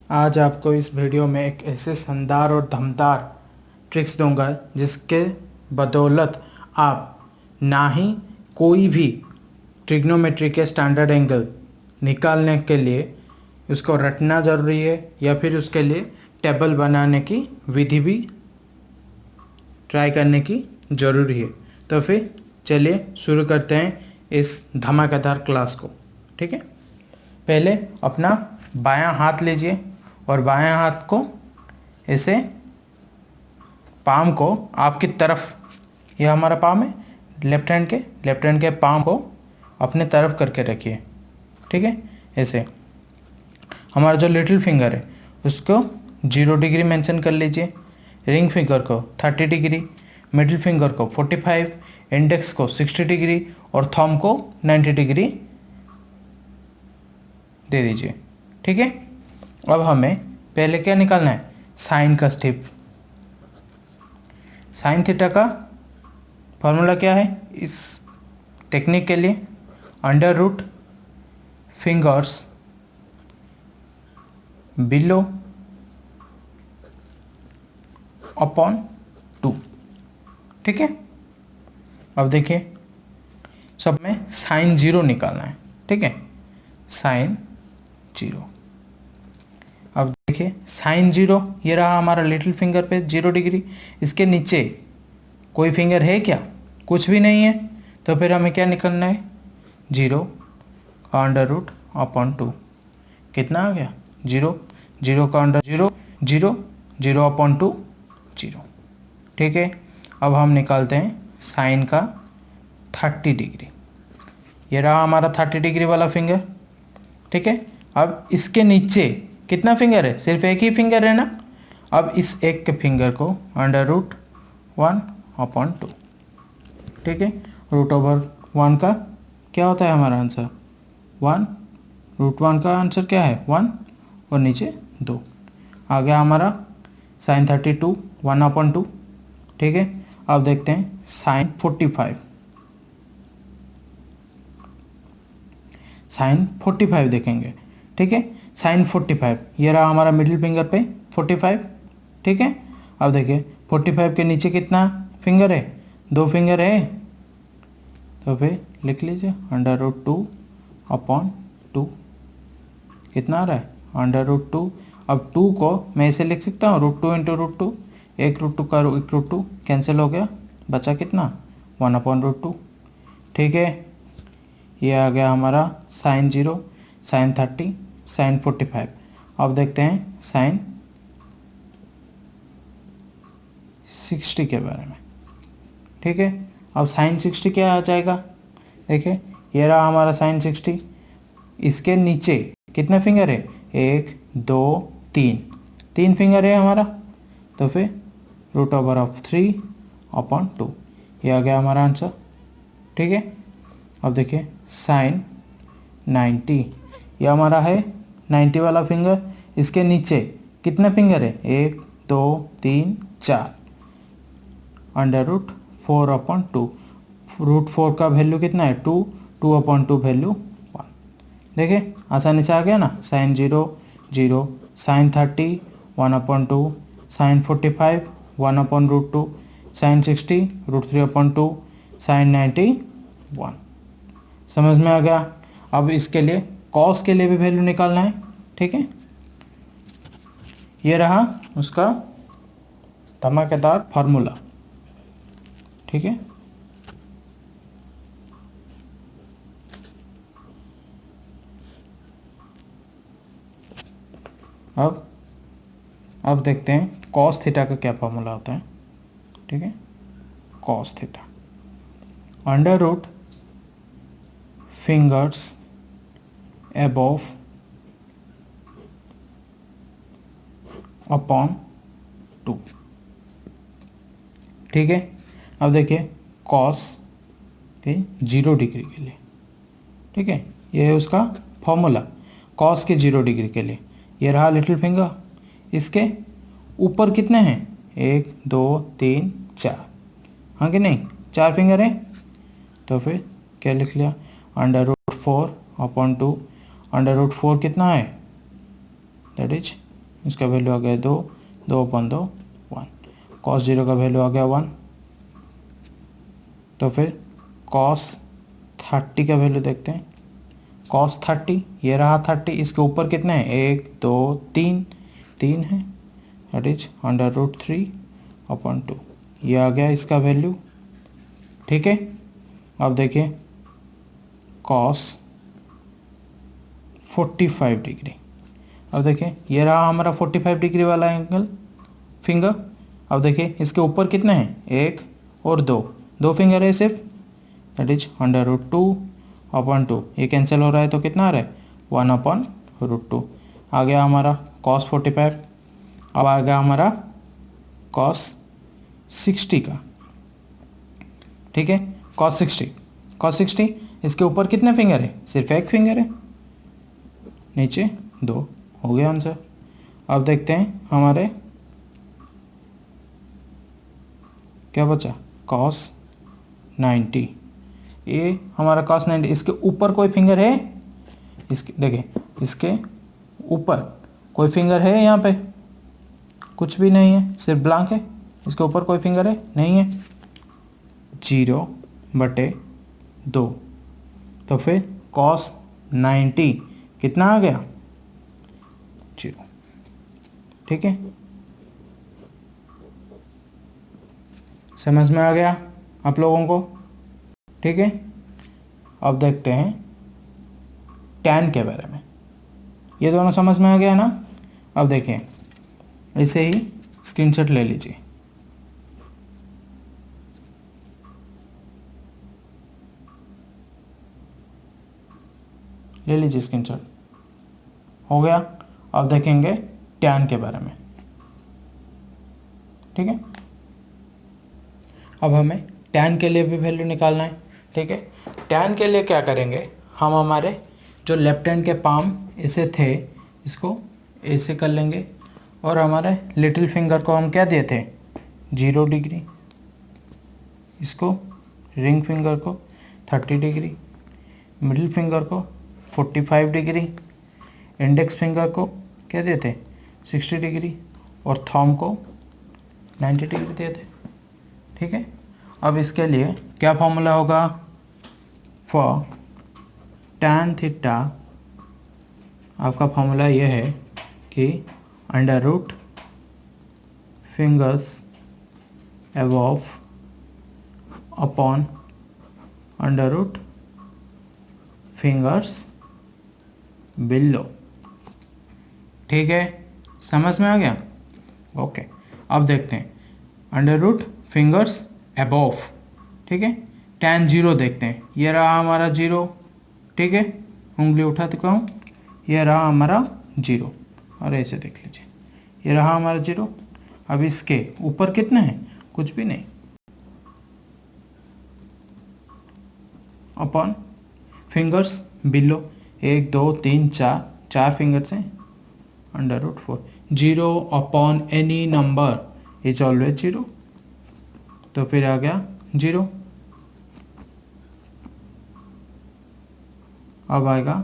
आज आपको इस वीडियो में एक ऐसे शानदार और दमदार ट्रिक्स दूंगा जिसके बदौलत आप ना ही कोई भी ट्रिग्नोमेट्री के स्टैंडर्ड एंगल निकालने के लिए उसको रटना ज़रूरी है या फिर उसके लिए टेबल बनाने की विधि भी ट्राई करने की ज़रूरी है। तो फिर चलिए शुरू करते हैं इस धमाकेदार क्लास को। ठीक है, पहले अपना बायां हाथ लीजिए और बायां हाथ को ऐसे पाम को आपकी तरफ, यह हमारा पाम है लेफ्ट हैंड के पाम को अपने तरफ करके रखिए। ठीक है, ऐसे हमारा जो लिटिल फिंगर है उसको 0 डिग्री मेंशन कर लीजिए, रिंग फिंगर को 30 डिग्री, मिडिल फिंगर को 45, इंडेक्स को 60 डिग्री और थंब को 90 डिग्री दे दीजिए। ठीक है, अब हमें पहले क्या निकालना है, साइन का स्टेप। साइन थीटा का फॉर्मूला क्या है इस टेक्निक के लिए, under root fingers below upon 2। ठीक है, अब देखिए सब में साइन 0 निकालना है। ठीक है, साइन 0। अब देखिए साइन 0 ये रहा हमारा लिटिल फिंगर पे 0 डिग्री, इसके नीचे कोई फिंगर है क्या, कुछ भी नहीं है, तो फिर हमें क्या निकालना है, 0 का अंडर रूट अपॉन 2। कितना आ गया, 0, 0 का अंडर 0, 0, 0 अपॉन 2, 0। ठीक है, अब हम निकालते हैं साइन का 30 डिग्री। ये रहा हमारा 30 डिग्री वाला फिंगर। ठीक है, अब इसके नीचे कितना फिंगर है, सिर्फ एक ही फिंगर है ना। अब इस एक के फिंगर को अंडर रूट 1 अपॉन 2। ठीक है, रूट ओवर 1 का क्या होता है हमारा आंसर 1, रूट 1 का आंसर क्या है 1 और नीचे 2। आ गया हमारा साइन 32 1 अपॉन 2। ठीक है, अब देखते हैं साइन 45। साइन 45 देखेंगे। ठीक है, साइन 45 ये रहा हमारा मिडिल फिंगर पे 45। ठीक है, अब देखिए 45 के नीचे कितना फिंगर है, 2 फिंगर है, तो फिर लिख लीजिए अंडर रूट 2 अपॉन 2। कितना आ रहा है अंडर रूट 2। अब 2 को मैं ऐसे लिख सकता हूँ रूट 2 इंटू रूट 2, एक रूट 2 का एक रूट 2 कैंसिल हो गया, बचा कितना 1 अपॉन रूट 2। ठीक है, ये आ गया हमारा साइन 0, साइन 30, साइन 45। अब देखते हैं साइन 60 के बारे में। ठीक है, अब साइन 60 क्या आ जाएगा, देखिए ये रहा हमारा साइन 60, इसके नीचे कितने फिंगर है 1 2 3 फिंगर है हमारा, तो फिर रूट ओवर ऑफ 3 अपॉन 2, ये आ गया हमारा आंसर। ठीक है, अब देखिए साइन 90 ये हमारा है 90 वाला फिंगर, इसके नीचे कितने फिंगर है 1 2 3 4, अंडर रूट 4 अपॉन 2। रूट 4 का वैल्यू कितना है 2, 2 अपॉन 2 वैल्यू 1। देखिए आसानी से आ गया ना, sine 0 0, sine 30 1 upon 2, sine 45 1 upon root 2, sine 60 root 3 upon 2, sine 90 1। समझ में आ गया। अब इसके लिए कॉस के लिए भी वैल्यू निकालना है। ठीक है, ये रहा उसका धमाकेदार फार्मूला। ठीक है, अब देखते हैं कॉस थीटा का क्या फार्मूला होता है। ठीक है, cos theta under root fingers above upon 2। ठीक है, अब देखिए कॉस के 0 डिग्री के लिए। ठीक है, ये है उसका फॉर्मूला कॉस के 0 डिग्री के लिए। ये रहा लिटिल फिंगर, इसके ऊपर कितने हैं 1 2 3 4, हाँ कि नहीं 4 फिंगर हैं, तो फिर क्या लिख लिया अंडर रूट 4 अपॉन 2। अंडर रूट 4 कितना है, दैट इज इसका वैल्यू आ गया 2, 2/2 1। cos 0 का वैल्यू आ गया 1। तो फिर cos 30 का वैल्यू देखते हैं। cos 30 ये रहा 30, इसके ऊपर कितने हैं 1 2 3, 3 है, दैट इज √3/2। ये आ गया इसका वैल्यू। ठीक है, अब देखिए cos 45 डिग्री। अब देखिए ये रहा हमारा 45 डिग्री वाला एंगल फिंगर। अब देखिए इसके ऊपर कितने हैं 1 और 2 फिंगर है सिर्फ, दैट इज √2/2। ये कैंसिल हो रहा है तो कितना आ रहा है 1/√2। आ गया हमारा cos 45। अब आ गया हमारा cos 60 का। ठीक है, cos 60 इसके ऊपर कितने फिंगर है, सिर्फ एक फिंगर है, नीचे 2। हो गया आंसर। अब देखते हैं हमारे क्या बचा, cos 90। ये हमारा cos 90, इसके ऊपर कोई फिंगर है, इसके देखिए इसके ऊपर कोई फिंगर है, यहाँ पे कुछ भी नहीं है, सिर्फ ब्लैंक है। इसके ऊपर कोई फिंगर है, नहीं है, 0/2। तो फिर cos 90 कितना आ गया 0। ठीक है, समझ में आ गया आप लोगों को। ठीक है, अब देखते हैं tan के बारे में। ये दोनों समझ में आ गया ना। अब देखिए ऐसे ही स्क्रीनशॉट ले लीजिए। ले लीजिए स्क्रीनशॉट, हो गया। अब देखेंगे tan के बारे में। ठीक है, अब हमें tan के लिए भी वैल्यू निकालना है। ठीक है, tan के लिए क्या करेंगे, हम हमारे जो लेफ्ट हैंड के पाम ऐसे थे, इसको ऐसे कर लेंगे, और हमारे लिटिल फिंगर को हम क्या दिए थे 0 डिग्री, इसको रिंग फिंगर को 30 डिग्री, मिडिल फिंगर को 45 डिग्री, इंडेक्स फिंगर को क्या दिए थे 60 डिग्री, और थंब को 90 डिग्री दिए थे। ठीक है, अब इसके लिए क्या फॉर्मूला होगा, फॉर tan थीटा आपका फॉर्मूला ये है कि √ fingers above upon √ fingers below. ठीक है, समझ में आ गया। ओके, अब देखते हैं √ फिंगर्स अबव। ठीक है, tan 0 देखते हैं, ये रहा हमारा 0। ठीक है, उंगली उठा चुका हूँ, ये रहा हमारा 0, और ऐसे देख लीजिए ये रहा हमारा 0। अब इसके ऊपर कितने हैं, कुछ भी नहीं, अपॉन फिंगर्स बिलो 1 2 3 4, 4 फिंगर्स हैं, √4। 0 upon any number is always 0, तो फिर आ गया 0। अब आएगा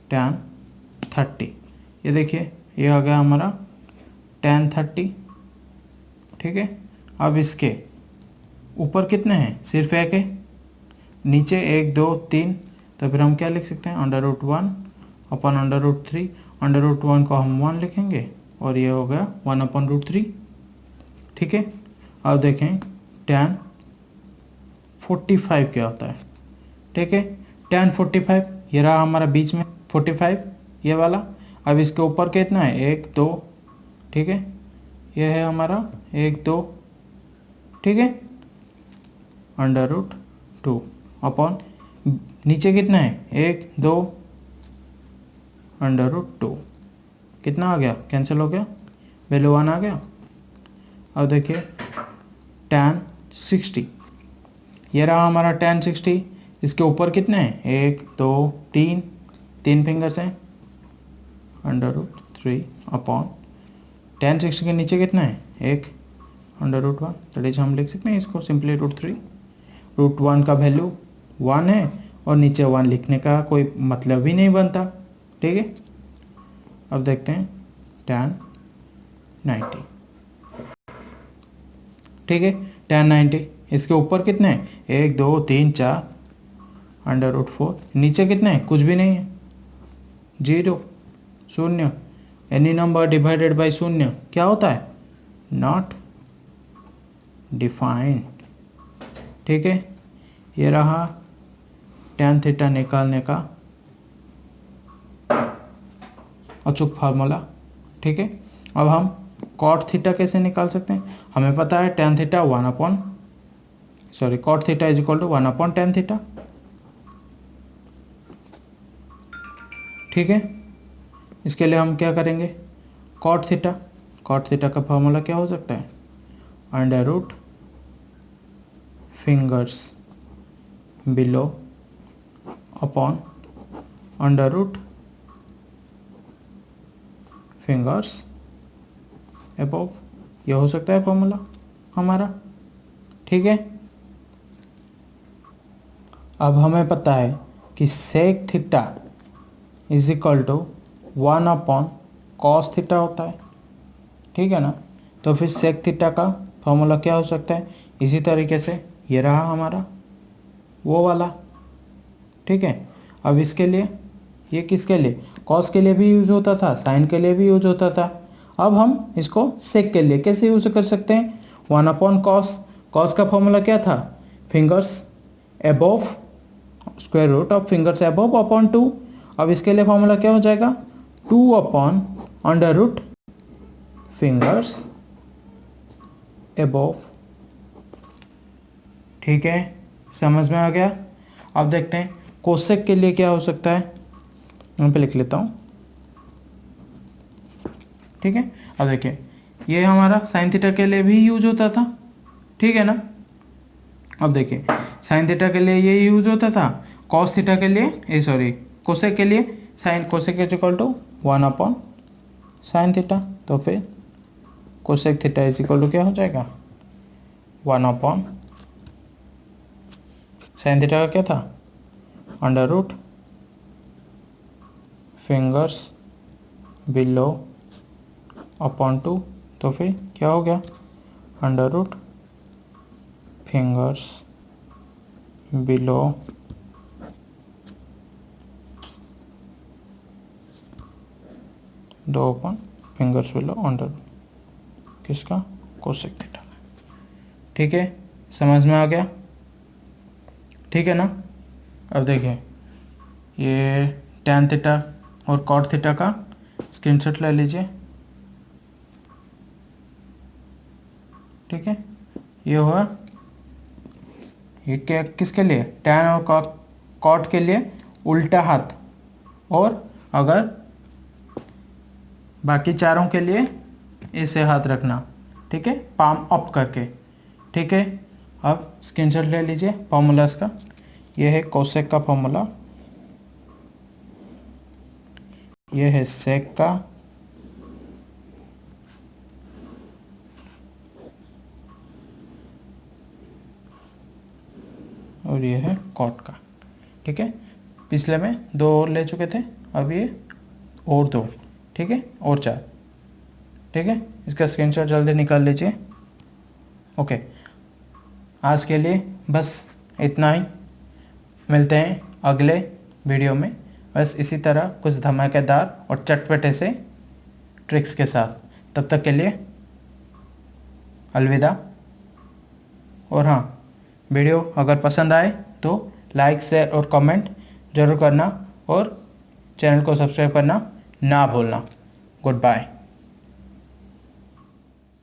tan 30, ये देखिए ये आ गया हमारा tan 30। ठीक है, अब इसके ऊपर कितने हैं, सिर्फ एक है, नीचे 1 2 3, तो फिर हम क्या लिख सकते हैं √1 अपॉन √3। √1 को हम 1 लिखेंगे, और ये हो गया 1/√3। ठीक है, अब देखें tan 45 क्या होता है। ठीक है, tan 45 ये रहा हमारा बीच में 45 ये वाला। अब इसके ऊपर कितना है 1 2, ठीक है, ये है हमारा 1 2। ठीक है, √2 अपॉन नीचे कितना है 1 2, √2 कितना आ गया, कैंसिल हो गया, वैल्यू 1 आ गया। अब देखिए tan 60 ये रहा हमारा tan 60, इसके ऊपर कितने हैं 1 2 3, 3 फिंगर्स हैं, √3 अपॉन tan 60 के नीचे कितना है 1, √1। दैट इज हम लिख सकते हैं इसको सिंपली √3। √1 का वैल्यू 1 है, और नीचे 1 लिखने का कोई मतलब ही नहीं बनता। ठीक है, अब देखते हैं tan 90, ठीक है। tan 90 इसके ऊपर कितने हैं, 1 2 3 4 √4, नीचे कितने हैं, कुछ भी नहीं है, 0 शून्य। एनी नंबर डिवाइडेड बाई शून्य क्या होता है, नॉट डिफाइंड, ठीक है। ये रहा tan थीटा निकालने का अचूक फार्मूला, ठीक है। अब हम कॉट थीटा कैसे निकाल सकते हैं, हमें पता है tan theta cot theta is equal to 1/tan theta, ठीक है। इसके लिए हम क्या करेंगे, कॉट थीटा का फार्मूला क्या हो सकता है, √ fingers below upon √ fingers above, यह हो सकता है फॉर्मूला हमारा, ठीक है। अब हमें पता है कि sec theta is equal to 1/cos theta होता है, ठीक है ना। तो फिर सेक थीटा का फॉर्मूला क्या हो सकता है, इसी तरीके से ये रहा हमारा वो वाला, ठीक है। अब इसके लिए, ये किसके लिए, कॉस के लिए भी यूज होता था, साइन के लिए भी यूज होता था। अब हम इसको सेक के लिए कैसे यूज कर सकते हैं, 1/cos, कॉस का फॉर्मूला क्या था, fingers above square root of fingers above upon 2। अब इसके लिए फॉर्मूला क्या हो जाएगा, 2/√, फिंगर्स अबव, ठीक है। समझ में आ गया। अब देखते हैं कोसेक के लिए क्या हो सकता है, यहाँ पे लिख लेता हूँ, ठीक है। अब देखिए ये हमारा साइन थीटा के लिए भी यूज होता था, ठीक है ना। अब देखिए साइन थीटा के लिए ये यूज होता था, कॉस थीटा के लिए कोसेक के लिए sine cosec is equal to 1/sin theta, तो फिर cosec theta is equal to क्या हो जाएगा, 1/sin थीटा का क्या था, √ फिंगर्स बिलो अपॉन 2, तो फिर क्या हो गया, √ फिंगर्स बिलो फिंगर्स बिलो किसका, कोसेक थीटा, ठीक है। समझ में आ गया, ठीक है ना। अब देखिए ये tan थीटा और कॉट थीटा का स्क्रीनशॉट ले लीजिए, ठीक है। ये हुआ, ये क्या किसके लिए, tan और कॉट के लिए उल्टा हाथ, और अगर बाकी चारों के लिए ऐसे हाथ रखना, ठीक है, पाम अप करके, ठीक है। अब स्क्रीनशॉट ले लीजिए फॉर्मूलास का, ये है कोसेक का फॉर्मूला, ये है सेक का, और ये है कॉट का, ठीक है। पिछले में 2 और ले चुके थे, अब ये और 2, ठीक है, और 4, ठीक है। इसका स्क्रीनशॉट जल्दी निकाल लीजिए। ओके, आज के लिए बस इतना ही, मिलते हैं अगले वीडियो में बस इसी तरह कुछ धमाकेदार और चटपटे से ट्रिक्स के साथ। तब तक के लिए अलविदा। और हाँ, वीडियो अगर पसंद आए तो लाइक शेयर और कमेंट ज़रूर करना, और चैनल को सब्सक्राइब करना ना भूलना। Good bye.